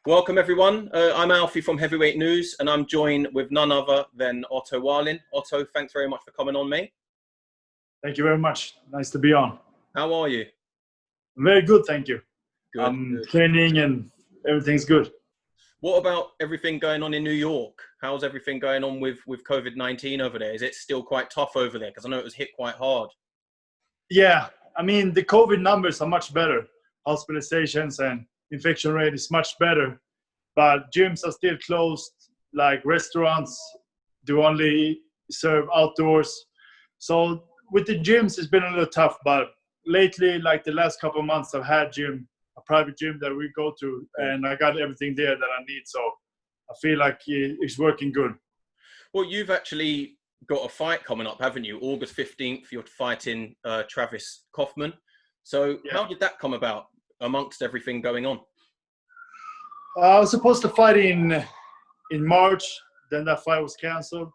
Welcome everyone. I'm Alfie from Heavyweight News, and I'm joined with none other than Otto Wallin. Otto, thanks very much for coming on, mate. Thank you very much. Nice to be on. How are you? Very good, thank you. Good. Training and everything's good. What about everything going on in New York? How's everything going on with COVID-19 over there? Is it still quite tough over there? Because I know it was hit quite hard. Yeah, I mean, the COVID numbers are much better. Hospitalizations and infection rate is much better. But gyms are still closed, like restaurants do only serve outdoors. So with the gyms, it's been a little tough. But lately, like the last couple of months, I've had a private gym that we go to, and I got everything there that I need. So I feel like it's working good. Well, you've actually got a fight coming up, haven't you? August 15th, you're fighting Travis Kaufman. So How did that come about amongst everything going on? I was supposed to fight in March. Then that fight was canceled.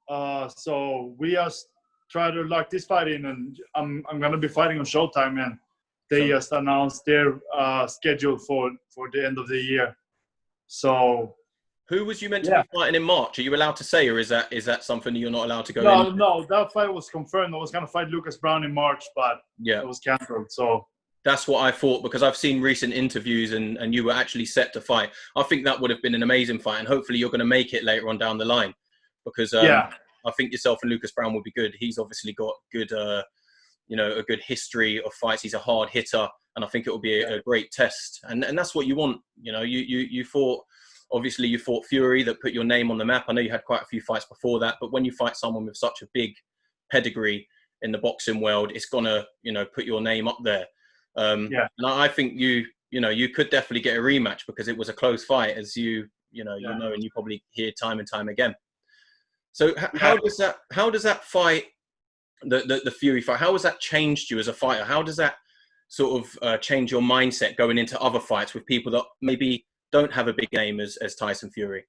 So we just try to lock this fight in, and I'm going to be fighting on Showtime, and they just announced their schedule for the end of the year. So who was you meant to be fighting in March? Are you allowed to say, or is that something you're not allowed to go into? No, that fight was confirmed. I was going to fight Lucas Brown in March, but it was canceled. So that's what I thought, because I've seen recent interviews and you were actually set to fight. I think that would have been an amazing fight, and hopefully you're going to make it later on down the line, because I think yourself and Lucas Brown would be good. He's obviously got good, a good history of fights. He's a hard hitter, and I think it will be a great test. And that's what you want. You fought, obviously you fought Fury, that put your name on the map. I know you had quite a few fights before that, but when you fight someone with such a big pedigree in the boxing world, it's gonna, put your name up there. And I think you could definitely get a rematch, because it was a close fight, as you know, and you probably hear time and time again. So how does that fight, the Fury fight, how has that changed you as a fighter? How does that sort of change your mindset going into other fights with people that maybe don't have a big name as Tyson Fury?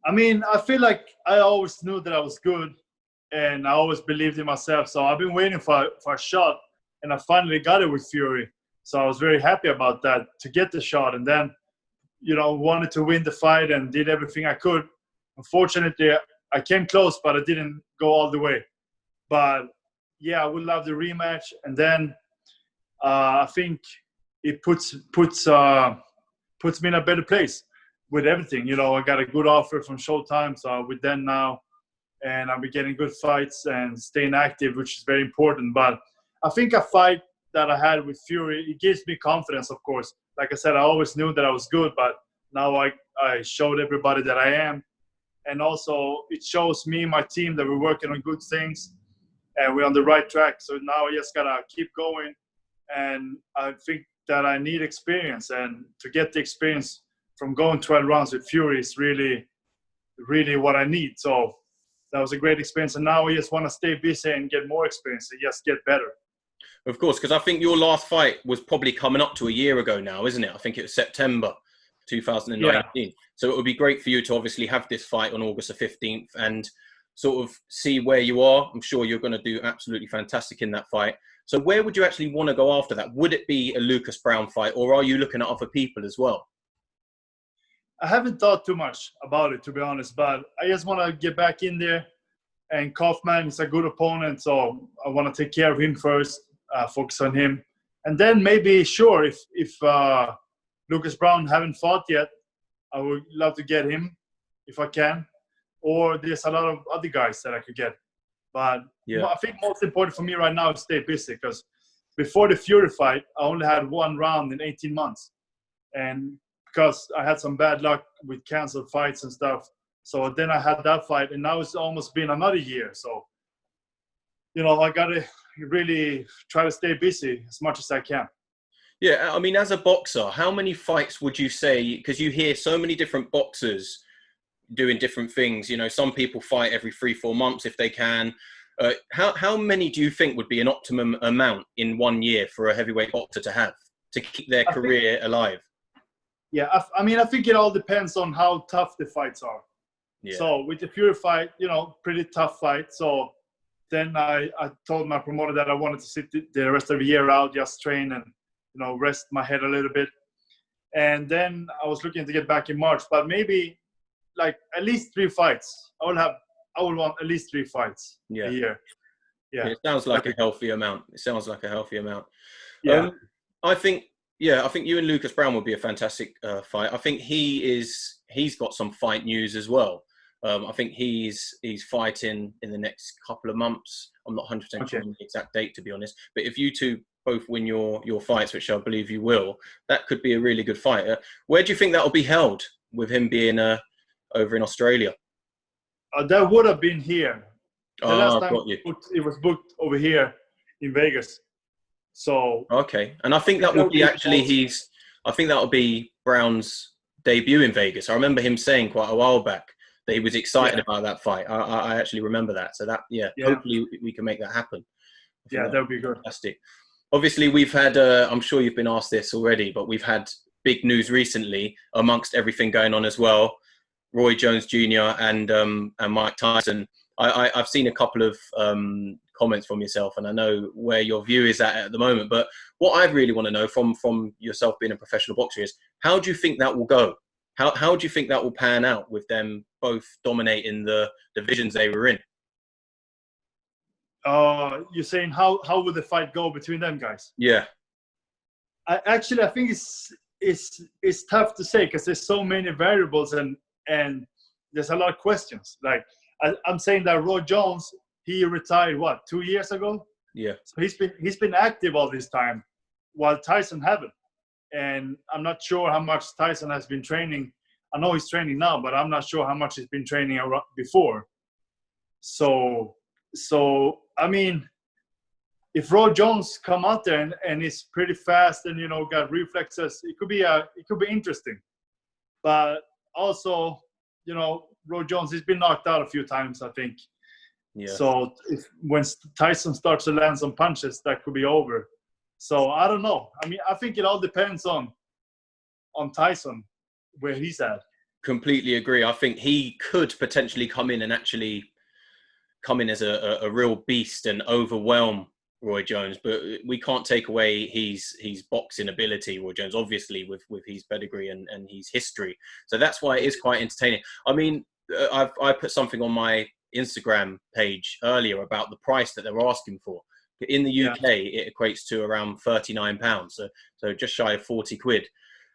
I mean, I feel like I always knew that I was good, and I always believed in myself. So I've been waiting for a shot, and I finally got it with Fury. So I was very happy about that, to get the shot, and then, wanted to win the fight and did everything I could. Unfortunately, I came close, but I didn't go all the way. But yeah, I would love the rematch, and then I think it puts me in a better place with everything. I got a good offer from Showtime, so I'm with them now, and I'll be getting good fights and staying active, which is very important. But I think a fight that I had with Fury, it gives me confidence, of course. Like I said, I always knew that I was good, but now I showed everybody that I am. And also, it shows me and my team that we're working on good things, and we're on the right track. So now I just got to keep going. And I think that I need experience. And to get the experience from going 12 rounds with Fury is really, really what I need. So that was a great experience. And now I just want to stay busy and get more experience and just get better. Of course, because I think your last fight was probably coming up to a year ago now, isn't it? I think it was September 2019. Yeah. So it would be great for you to obviously have this fight on August the 15th and sort of see where you are. I'm sure you're going to do absolutely fantastic in that fight. So where would you actually want to go after that? Would it be a Lucas Brown fight, or are you looking at other people as well? I haven't thought too much about it, to be honest, but I just want to get back in there. And Kaufman is a good opponent, so I want to take care of him first, focus on him. And then maybe, sure, if Lucas Brown haven't fought yet, I would love to get him if I can. Or there's a lot of other guys that I could get. But I think most important for me right now is stay busy, because before the Fury fight, I only had one round in 18 months. And because I had some bad luck with canceled fights and stuff. So then I had that fight, and now it's almost been another year. So, I got to really try to stay busy as much as I can. Yeah, I mean, as a boxer, how many fights would you say, because you hear so many different boxers doing different things, some people fight every 3-4 months if they can. How many do you think would be an optimum amount in 1 year for a heavyweight boxer to have to keep their career alive? Yeah, I think it all depends on how tough the fights are. Yeah. So with the Fury fight, pretty tough fight. So then I told my promoter that I wanted to sit the rest of the year out, just train and, rest my head a little bit. And then I was looking to get back in March, but maybe like at least 3 fights. I would want at least 3 fights a year. Yeah. It sounds like a healthy amount. It sounds like a healthy amount. Yeah. I think you and Lucas Brown would be a fantastic fight. I think he's got some fight news as well. I think he's fighting in the next couple of months. I'm not 100% sure on the exact date, to be honest. But if you two both win your fights, which I believe you will, that could be a really good fight. Where do you think that will be held, with him being over in Australia? That would have been here. The last time it was booked over here in Vegas. So okay, and I think that will be I think that will be Brown's debut in Vegas. I remember him saying quite a while back that he was excited about that fight. I actually remember that. So that hopefully we can make that happen. Yeah, that would be good. Fantastic. Obviously, we've had. I'm sure you've been asked this already, but we've had big news recently amongst everything going on as well. Roy Jones Jr. and Mike Tyson. I've seen a couple of comments from yourself, and I know where your view is at the moment. But what I really want to know from yourself being a professional boxer is, how do you think that will go? How do you think that will pan out with them both dominating the divisions they were in? You're saying how would the fight go between them guys? Yeah. I think it's tough to say because there's so many variables and there's a lot of questions. Like I'm saying that Roy Jones, he retired 2 years ago? Yeah. So he's been active all this time, while Tyson haven't. And I'm not sure how much Tyson has been training. I know he's training now, but I'm not sure how much he's been training before. So I mean, if Roy Jones come out there and is pretty fast and got reflexes, it could be interesting. But also, Roy Jones, he's been knocked out a few times, I think. Yeah. So when Tyson starts to land some punches, that could be over. So I don't know. I mean, I think it all depends on Tyson, where he's at. Completely agree. I think he could potentially come in as a real beast and overwhelm Roy Jones, but we can't take away his boxing ability, Roy Jones, obviously with his pedigree and his history. So that's why it is quite entertaining. I mean, I put something on my Instagram page earlier about the price that they're asking for. In the UK, it equates to around £39, so just shy of 40 quid.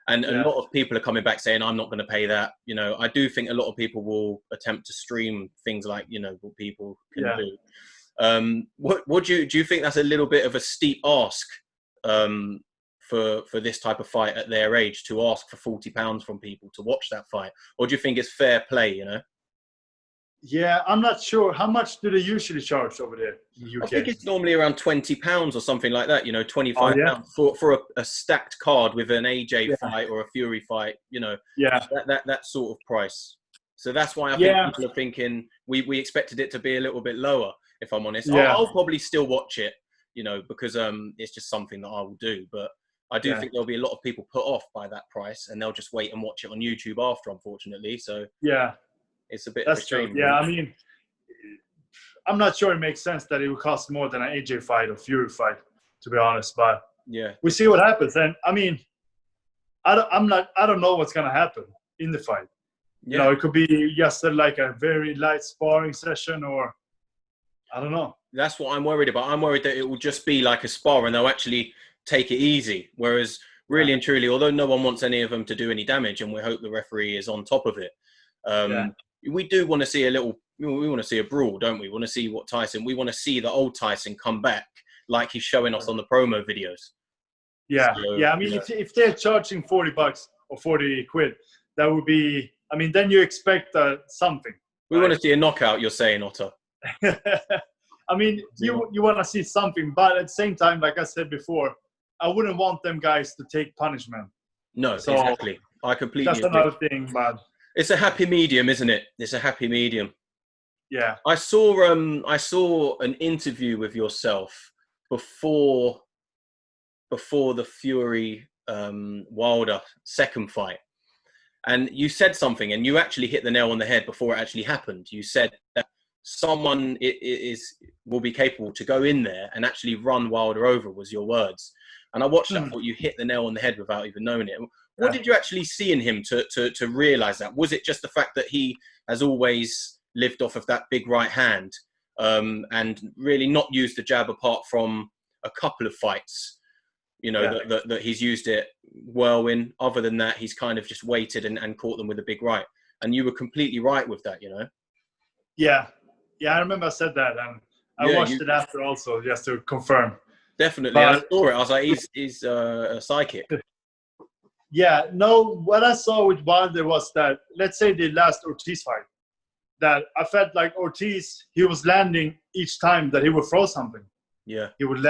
And a lot of people are coming back saying, I'm not going to pay that. I do think a lot of people will attempt to stream things like, what people can do. What do you think that's a little bit of a steep ask for this type of fight at their age, to ask for £40 from people to watch that fight? Or do you think it's fair play, Yeah, I'm not sure. How much do they usually charge over there in the UK? I think it's normally around £20 or something like that, £25 for a stacked card with an AJ fight or a Fury fight, that sort of price. So that's why I think people are thinking we expected it to be a little bit lower, if I'm honest. Yeah. I'll probably still watch it, because it's just something that I will do. But I do think there'll be a lot of people put off by that price, and they'll just wait and watch it on YouTube after, unfortunately. So it's a bit of a shame. Yeah, I mean, I'm not sure it makes sense that it would cost more than an AJ fight or Fury fight, to be honest. But we see what happens. And I mean, I don't know what's gonna happen in the fight. It could be just like a very light sparring session, or I don't know. That's what I'm worried about. I'm worried that it will just be like a spar and they'll actually take it easy. Whereas really and truly, although no one wants any of them to do any damage, and we hope the referee is on top of it, we do want to see we want to see a brawl, don't we? We want to see we want to see the old Tyson come back like he's showing us on the promo videos. Yeah. So, I mean, if they're charging $40 or 40 quid, that would be, I mean, then you expect something. We want to see a knockout, you're saying, Otto. I mean, you want to see something, but at the same time, like I said before, I wouldn't want them guys to take punishment. No, exactly. I completely agree. That's another thing, but it's a happy medium, isn't it? It's a happy medium. Yeah. I saw an interview with yourself before the Fury Wilder second fight, and you said something, and you actually hit the nail on the head before it actually happened. You said that someone will be capable to go in there and actually run Wilder over, was your words. And I watched that, I thought you hit the nail on the head without even knowing it. What did you actually see in him to realise that? Was it just the fact that he has always lived off of that big right hand and really not used the jab apart from a couple of fights? You know, that he's used it well in. Other than that, he's kind of just waited and caught them with a big right. And you were completely right with that, you know? Yeah. Yeah, I remember I said that. And I watched it after also, just to confirm. Definitely. But I saw it. I was like, he's a psychic. Yeah. No, what I saw with Wilder was that, let's say the last Ortiz fight, that I felt like Ortiz, he was landing each time that he would throw something. Yeah. He would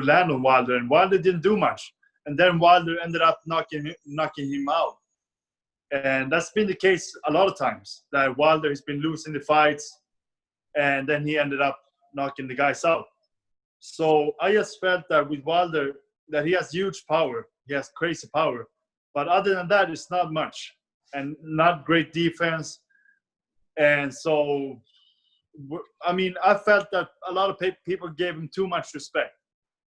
land on Wilder, and Wilder didn't do much. And then Wilder ended up knocking him out. And that's been the case a lot of times, that Wilder has been losing the fights, and then he ended up knocking the guys out. So I just felt that with Wilder, that he has huge power. He has crazy power. But other than that, it's not much. And not great defense. And so, I mean, I felt that a lot of people gave him too much respect.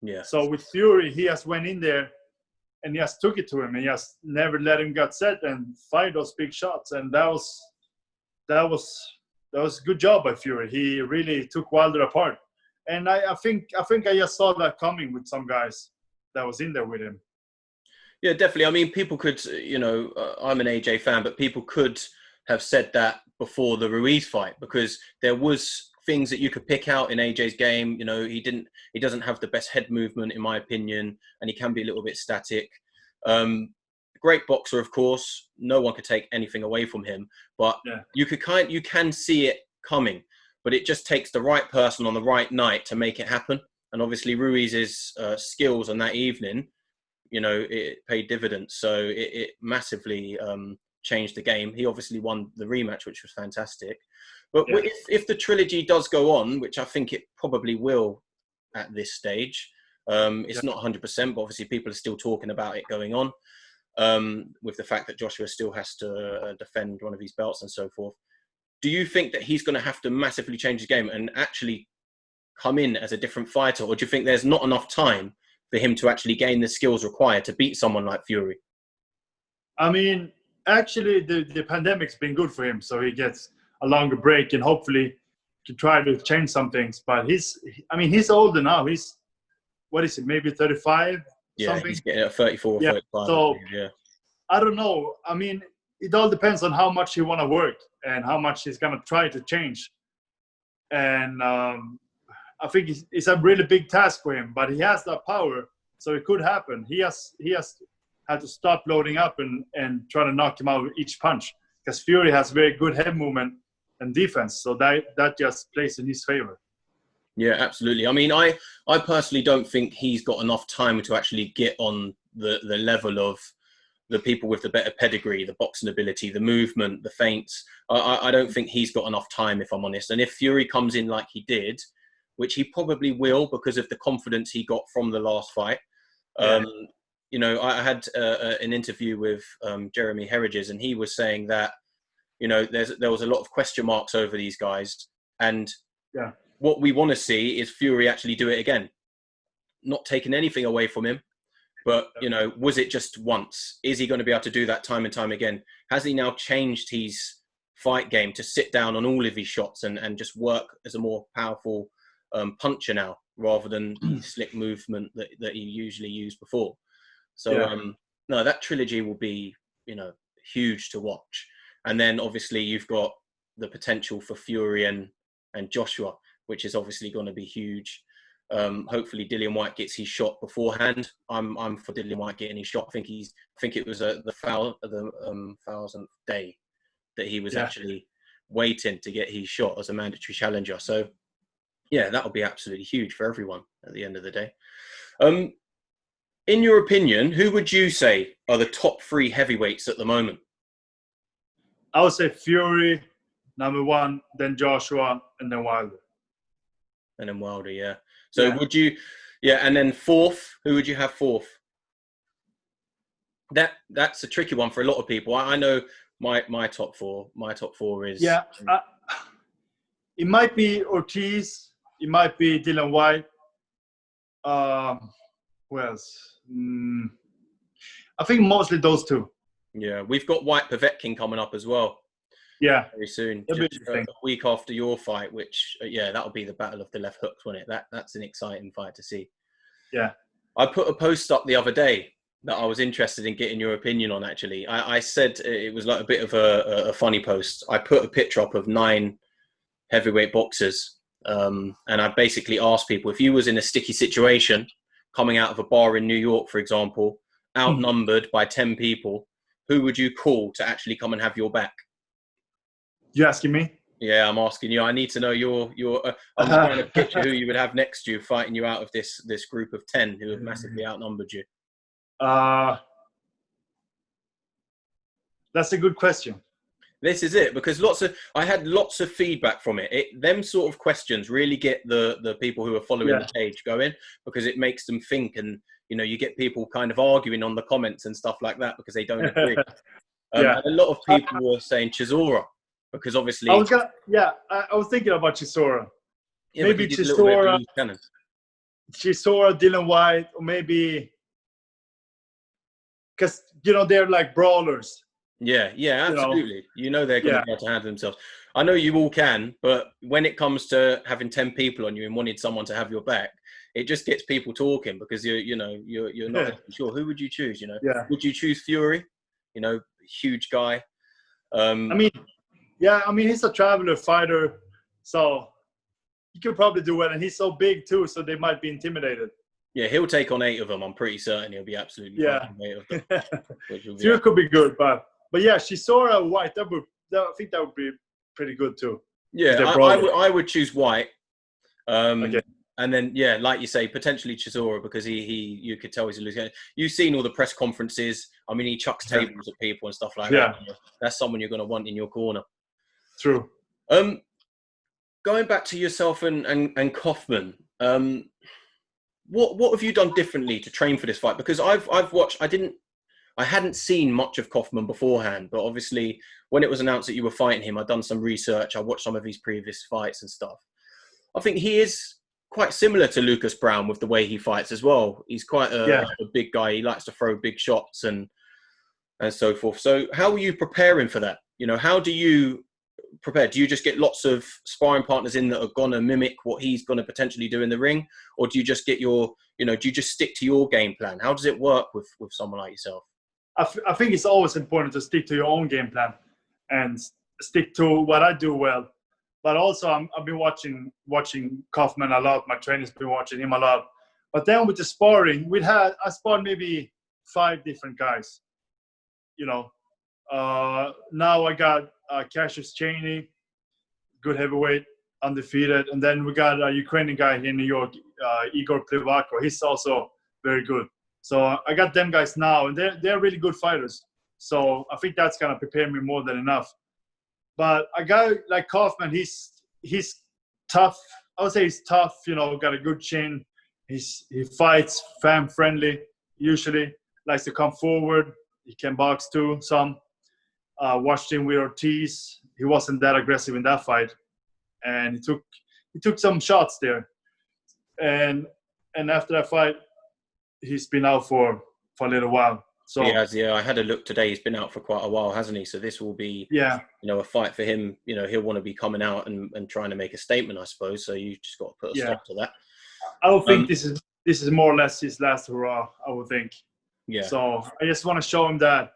Yeah. So with Fury, he just went in there and he just took it to him, and he just never let him get set and fired those big shots. And that was a good job by Fury. He really took Wilder apart. And I think I just saw that coming with some guys that was in there with him. Yeah, definitely. I mean, people could, you know, I'm an AJ fan, but people could have said that before the Ruiz fight, because there was things that you could pick out in AJ's game. You know, he doesn't have the best head movement, in my opinion, and he can be a little bit static. Great boxer, of course. No one could take anything away from him, but you can see it coming, but it just takes the right person on the right night to make it happen. And obviously Ruiz's skills on that evening, you know, it paid dividends. So it massively changed the game. He obviously won the rematch, which was fantastic. But if the trilogy does go on, which I think it probably will at this stage, it's not 100%, but obviously people are still talking about it going on, with the fact that Joshua still has to defend one of his belts and so forth. Do you think that he's going to have to massively change his game and actually come in as a different fighter? Or do you think there's not enough time for him to actually gain the skills required to beat someone like Fury? I mean, actually, the pandemic's been good for him. So he gets a longer break and hopefully can try to change some things. But he's older now. He's, what is it, maybe 35? Yeah, something? He's getting at 34 or 35. So, I don't know. I mean, it all depends on how much he want to work and how much he's going to try to change. And I think it's a really big task for him, but he has that power, so it could happen. He has had to stop loading up and try to knock him out with each punch, because Fury has very good head movement and defense, so that just plays in his favor. Yeah, absolutely. I mean, I personally don't think he's got enough time to actually get on the level of the people with the better pedigree, the boxing ability, the movement, the feints. I don't think he's got enough time, if I'm honest. And if Fury comes in like he did, which he probably will because of the confidence he got from the last fight. You know, I had an interview with Jeremy Herridges, and he was saying that, you know, there was a lot of question marks over these guys. And what we want to see is Fury actually do it again. Not taking anything away from him, but, you know, was it just once? Is he going to be able to do that time and time again? Has he now changed his fight game to sit down on all of his shots and just work as a more powerful puncher now, rather than the slick movement that he usually used before? So, no, that trilogy will be, you know, huge to watch. And then obviously you've got the potential for Fury and Joshua, which is obviously going to be huge. Hopefully Dillian Whyte gets his shot beforehand. I'm for Dillian Whyte getting his shot. I think it was the 1000th day that he was actually waiting to get his shot as a mandatory challenger. So yeah, that'll be absolutely huge for everyone at the end of the day. In your opinion, who would you say are the top 3 heavyweights at the moment? I would say Fury, number 1, then Joshua, and then Wilder. And then Wilder, yeah. So would you, and then 4th, who would you have 4th? That's a tricky one for a lot of people. I know my top 4. My top 4 is... Yeah, it might be Ortiz. It might be Dillian Whyte. Who else? I think mostly those two. Yeah, we've got White Povetkin coming up as well. Yeah, very soon. Just a week after your fight, which that'll be the battle of the left hooks, won't it? That's an exciting fight to see. Yeah, I put a post up the other day that I was interested in getting your opinion on. Actually, I said it was like a bit of a funny post. I put a picture up of 9 heavyweight boxers, and I basically asked people, if you was in a sticky situation, coming out of a bar in New York, for example, outnumbered by 10 people, who would you call to actually come and have your back? You asking me? Yeah, I'm asking you. I need to know your. I'm trying to picture who you would have next to you, fighting you out of this group of 10 who have massively outnumbered you. That's a good question. This is it, because I had lots of feedback from it. Them sort of questions really get the people who are following the page going, because it makes them think, and you get people kind of arguing on the comments and stuff like that because they don't agree. And a lot of people were saying Chisora, because obviously I was thinking about Chisora. Yeah, maybe Chisora, Dylan White, or maybe because they're like brawlers. Yeah, absolutely. They're going to be able to handle themselves. I know you all can, but when it comes to having 10 people on you and wanting someone to have your back, it just gets people talking, because you're not sure. Who would you choose? Would you choose Fury? Huge guy. He's a traveler fighter, so he could probably do well, and he's so big too, so they might be intimidated. Yeah, he'll take on 8 of them. I'm pretty certain he'll be absolutely fine. 8 of them. Fury could be good, but yeah, Chisora White. I think that would be pretty good too. Yeah, I would choose White. Okay. And then, like you say, potentially Chisora, because you could tell he's a loser. You've seen all the press conferences. I mean, he chucks tables at people and stuff like that. That's someone you're going to want in your corner. True. Going back to yourself and Kaufman, what have you done differently to train for this fight? Because I've watched. I hadn't seen much of Kaufman beforehand, but obviously when it was announced that you were fighting him, I'd done some research. I watched some of his previous fights and stuff. I think he is quite similar to Lucas Brown with the way he fights as well. He's quite a big guy. He likes to throw big shots and so forth. So how are you preparing for that? How do you prepare? Do you just get lots of sparring partners in that are going to mimic what he's going to potentially do in the ring? Or do you just get do you just stick to your game plan? How does it work with someone like yourself? I think it's always important to stick to your own game plan and stick to what I do well. But also, I've been watching Kaufman a lot. My trainer's been watching him a lot. But then with the sparring, I sparred maybe 5 different guys. Now I got Cassius Chaney, good heavyweight, undefeated. And then we got a Ukrainian guy here in New York, Igor Plivako. He's also very good. So I got them guys now, and they're really good fighters. So I think that's going to prepare me more than enough. But a guy like Kaufman, he's tough. I would say he's tough, got a good chin. He fights fan-friendly, usually. Likes to come forward. He can box too, some. Watched him with Ortiz. He wasn't that aggressive in that fight. And he took some shots there. And after that fight, he's been out for a little while. So he has, I had a look today. He's been out for quite a while, hasn't he? So this will be, a fight for him. He'll want to be coming out and trying to make a statement, I suppose. So you just got to put a stop to that. I would think this is more or less his last hurrah, I would think. Yeah. So I just want to show him that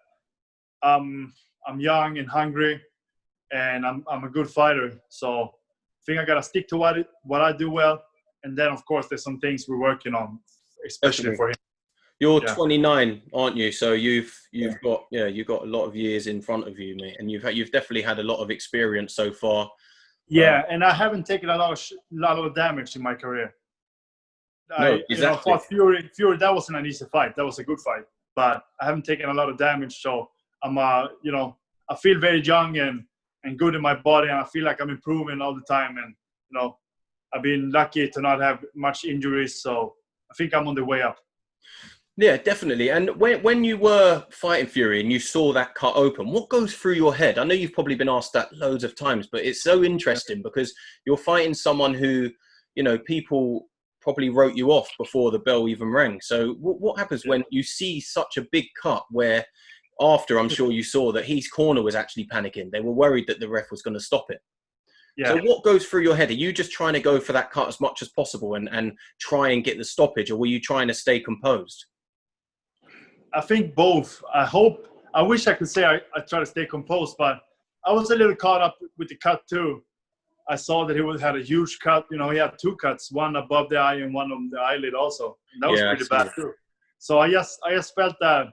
I'm young and hungry, and I'm a good fighter. So I think I gotta stick to what I do well, and then of course there's some things we're working on, especially for him. You're 29, aren't you? So you've got a lot of years in front of you, mate, and you've definitely had a lot of experience so far. Yeah, and I haven't taken a lot of damage in my career. No, exactly. I fought Fury, that wasn't an easy fight. That was a good fight, but I haven't taken a lot of damage. So I'm, I feel very young and good in my body, and I feel like I'm improving all the time. And I've been lucky to not have much injuries, so I think I'm on the way up. Yeah, definitely. And when you were fighting Fury and you saw that cut open, what goes through your head? I know you've probably been asked that loads of times, but it's so interesting because you're fighting someone who, people probably wrote you off before the bell even rang. So what happens when you see such a big cut where after, I'm sure you saw that his corner was actually panicking. They were worried that the ref was going to stop it. Yeah. So what goes through your head? Are you just trying to go for that cut as much as possible and try and get the stoppage, or were you trying to stay composed? I think both. I wish I could say I try to stay composed, but I was a little caught up with the cut too. I saw that he had a huge cut. You know, he had 2 cuts, one above the eye and one on the eyelid also. And that was pretty bad too. So I just felt that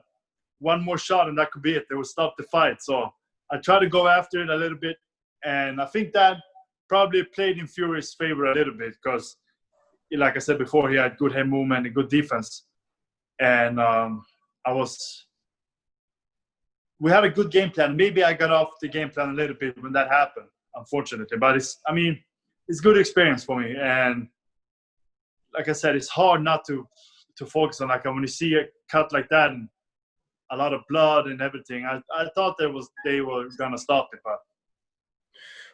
one more shot and that could be it. They would stop the fight. So I tried to go after it a little bit, and I think that probably played in Fury's favor a little bit because, like I said before, he had good head movement and good defense. And we had a good game plan. Maybe I got off the game plan a little bit when that happened, unfortunately. But it's good experience for me. And like I said, it's hard not to focus on that. When you see a cut like that and a lot of blood and everything, I thought they were going to stop it. But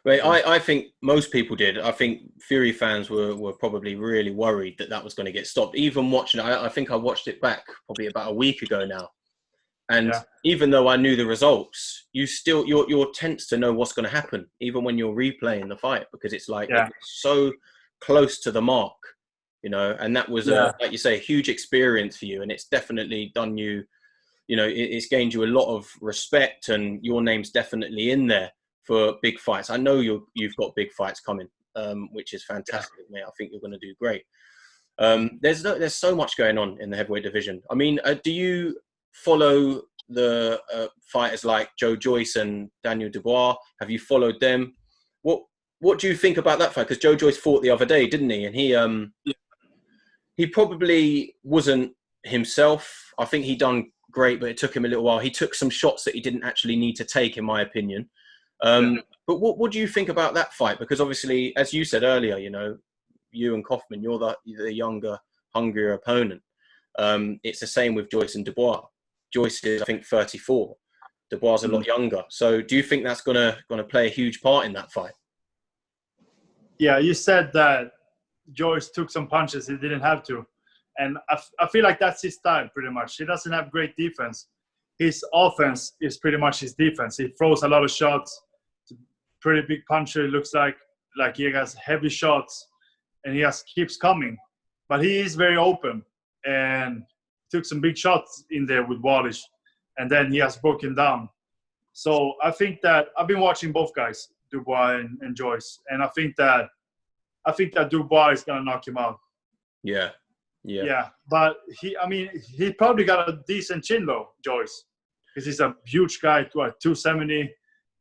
I think most people did. I think Fury fans were probably really worried that was going to get stopped. Even watching it, I think I watched it back probably about a week ago now. And even though I knew the results, you're tense to know what's going to happen, even when you're replaying the fight, because it's like it's so close to the mark, you know. And that was, like you say, a huge experience for you. And it's definitely done you, you know, it's gained you a lot of respect, and your name's definitely in there for big fights. I know you've got big fights coming, which is fantastic, mate. I think you're going to do great. There's so much going on in the heavyweight division. I mean, do you follow the fighters like Joyce and Daniel Dubois? Have you followed them? What do you think about that fight? Because Joyce fought the other day, didn't he? And he probably wasn't himself. I think he done great, but it took him a little while. He took some shots that he didn't actually need to take, in my opinion. But what do you think about that fight? Because obviously, as you said earlier, you know, you and Kaufman, you're the younger, hungrier opponent. It's the same with Joyce and Dubois. Joyce is, I think, 34. Dubois is a lot younger. So do you think that's gonna play a huge part in that fight? Yeah, you said that Joyce took some punches he didn't have to. And I feel like that's his style, pretty much. He doesn't have great defense. His offense is pretty much his defense. He throws a lot of shots. Pretty big puncher. It looks like he has heavy shots, and he keeps coming. But he is very open, and took some big shots in there with Wallin, and then he has broken down. So I think that I've been watching both guys, Dubois and Joyce, and I think that Dubois is gonna knock him out. Yeah. But he probably got a decent chin though, Joyce, because he's a huge guy, 270.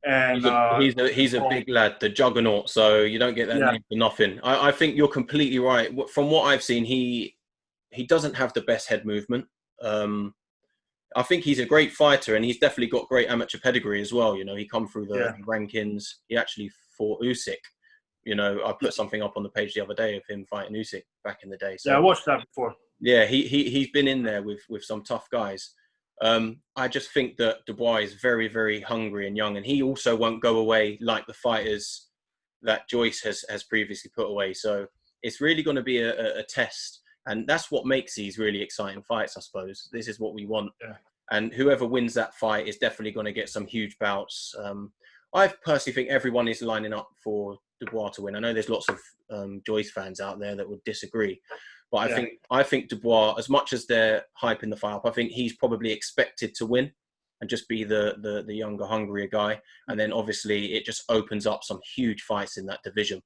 And he's a big lad, the juggernaut. So you don't get that name for nothing. I think you're completely right. From what I've seen, he doesn't have the best head movement. I think he's a great fighter, and he's definitely got great amateur pedigree as well. You know, he come through the rankings. He actually fought Usyk. You know, I put something up on the page the other day of him fighting Usyk back in the day. So, I watched that before. Yeah, he's been in there with some tough guys. I just think that Dubois is very, very hungry and young, and he also won't go away like the fighters that Joyce has previously put away. So it's really going to be a test, and that's what makes these really exciting fights, I suppose. This is what we want. Yeah. And whoever wins that fight is definitely going to get some huge bouts. I personally think everyone is lining up for Dubois to win. I know there's lots of Joyce fans out there that would disagree. But I think Dubois, as much as they're hyping the fight up, I think he's probably expected to win and just be the younger, hungrier guy. And then obviously it just opens up some huge fights in that division.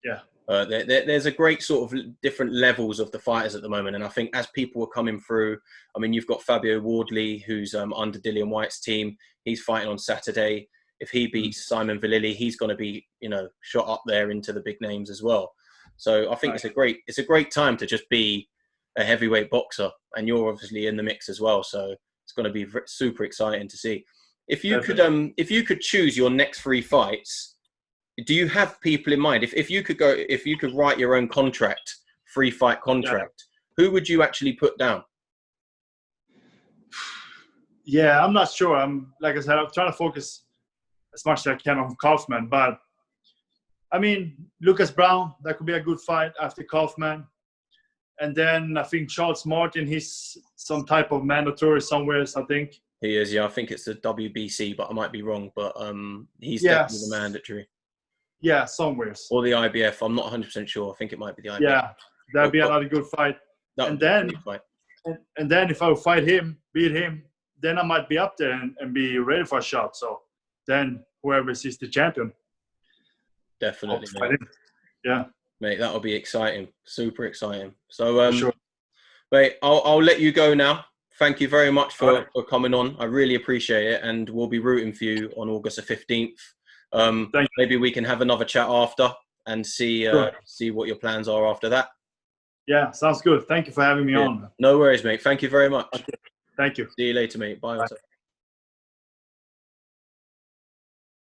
Yeah. There's a great sort of different levels of the fighters at the moment. And I think as people are coming through, I mean, you've got Fabio Wardley, who's under Dillian White's team. He's fighting on Saturday. If he beats Simon Vallily, he's going to be, you know, shot up there into the big names as well. So I think it's a great time to just be a heavyweight boxer, and you're obviously in the mix as well. So it's going to be super exciting to see. If you could choose your next 3 fights, do you have people in mind? If you could write your own contract, 3-fight contract, who would you actually put down? Yeah, I'm not sure. Like I said, I'm trying to focus as much as I can on Kaufman, but I mean, Lucas Brown, that could be a good fight after Kaufman. And then I think Charles Martin, he's some type of mandatory somewhere, I think. He is, yeah. I think it's the WBC, but I might be wrong. But he's definitely the mandatory. Yeah, somewhere. Or the IBF. I'm not 100% sure. I think it might be the IBF. Yeah, that'd be another good fight. And then if I fight him, beat him, then I might be up there and be ready for a shot. So then whoever is the champion. Definitely, mate. Yeah. Mate, that'll be exciting. Super exciting. So, sure. Mate, I'll let you go now. Thank you very much for coming on. I really appreciate it. And we'll be rooting for you on August the 15th. Maybe we can have another chat after and see what your plans are after that. Yeah, sounds good. Thank you for having me on. No worries, mate. Thank you very much. Okay. Thank you. See you later, mate. Bye. Bye.